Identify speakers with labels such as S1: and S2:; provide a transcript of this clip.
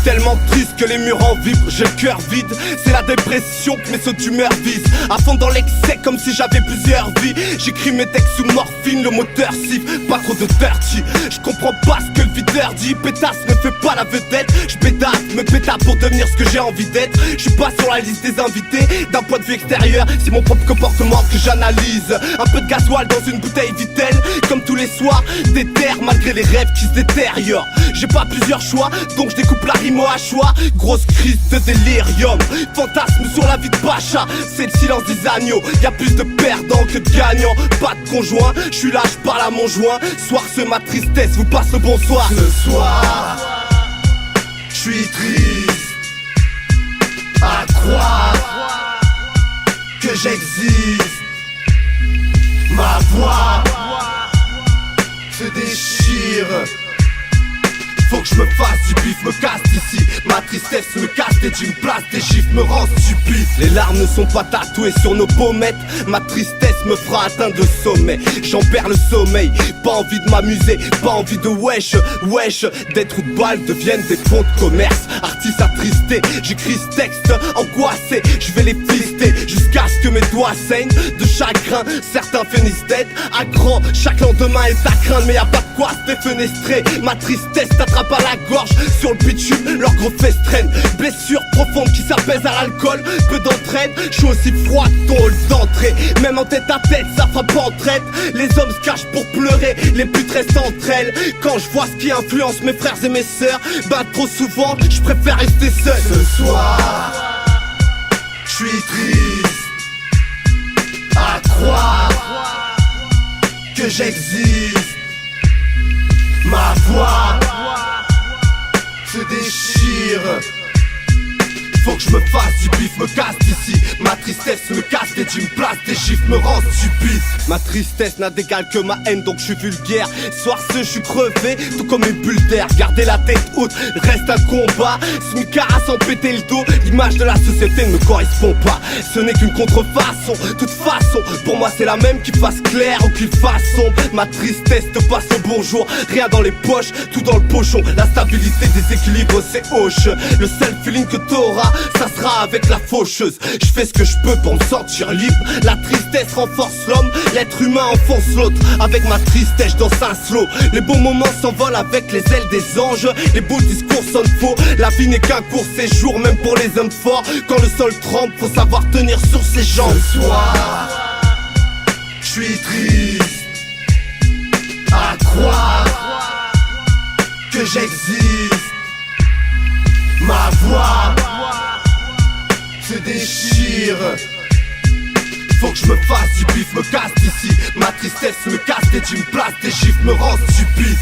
S1: suis tellement triste que les murs en vibrent, j'ai le cœur vide. C'est la dépression que mes sauts d'humeur visent. À fond dans l'excès comme si j'avais plusieurs vies. J'écris mes textes sous morphine, le moteur siffle, pas trop de dirty. Je comprends pas ce que le videur dit. Pétasse ne fait pas la vedette. Je pétasse, me pétasse pour devenir ce que j'ai envie d'être. Je suis pas sur la liste des invités. D'un point de vue extérieur, c'est mon propre comportement que j'analyse. Un peu de gasoil dans une bouteille Vittel. Comme tous les soirs, déterre malgré les rêves qui se détériorent. J'ai pas plusieurs choix, donc je découpe la rime au hachoir. Grosse crise de délirium, fantasme sur la vie de Pacha. C'est le silence des agneaux, y'a plus de perdants que de gagnants. Pas de conjoint, je suis là, je parle à mon joint. Soir c'est ma tristesse, vous passe le bonsoir.
S2: Ce soir, je suis triste à croire que j'existe. Ma voix se déchire. Faut que je me fasse du bif, me casse d'ici. Ma tristesse me casse des jeans, place des chiffres, me rend stupide. Les larmes ne sont pas tatouées sur nos pommettes. Ma tristesse me fera atteindre le sommet. J'en perds le sommeil, pas envie de m'amuser, pas envie de wesh, des trous de balles deviennent des fonds de commerce. Artiste attristé, j'écris ce texte angoissé. Je vais les fister jusqu'à ce que mes doigts saignent de chagrin. Certains finissent tête à grand. Chaque lendemain est à craindre, mais y'a pas de quoi se défenestrer. Ma tristesse t'attrape à la gorge sur le bitume, leur gros fesses traînent. Blessure profonde qui s'apaise à l'alcool, peu d'entraide. Je suis aussi froid que ton hall d'entrée. Même en tête à tête, ça frappe en traite. Les hommes se cachent pour pleurer, les putes restent entre elles. Quand je vois ce qui influence mes frères et mes sœurs, bah trop souvent, je préfère rester seul. Ce soir, je suis triste à croire que j'existe. Ma voix se déchire. Faut que je me fasse du bif, me casse d'ici. Ma tristesse me casse des jeans, place des chiffres, me rend stupide.
S1: Ma tristesse n'a d'égal que ma haine, donc je suis vulgaire. Soir je suis crevé, tout comme une bulle d'air. Garder la tête haute, reste un combat. Smicard sans péter le dos, l'image de la société ne me correspond pas. Ce n'est qu'une contrefaçon, toute façon. Pour moi c'est la même qu'il fasse clair ou qu'il fasse sombre. Ma tristesse te passe au bonjour, rien dans les poches, tout dans le pochon. La stabilité des équilibres c'est hoche. Le seul feeling que t'auras, ça sera avec la faucheuse. Je fais ce que je peux pour me sentir libre. La tristesse renforce l'homme, l'être humain enfonce l'autre. Avec ma tristesse dans un slow. Les beaux moments s'envolent avec les ailes des anges. Les beaux discours sonnent faux. La vie n'est qu'un court séjour, même pour les hommes forts. Quand le sol tremble, faut savoir tenir sur ses jambes.
S2: Ce soir, je suis triste à croire que j'existe. Ma voix se déchire. Faut que je me fasse du bif, me casse d'ici. Ma tristesse me casse des jeans, place des chiffres, me rend stupide.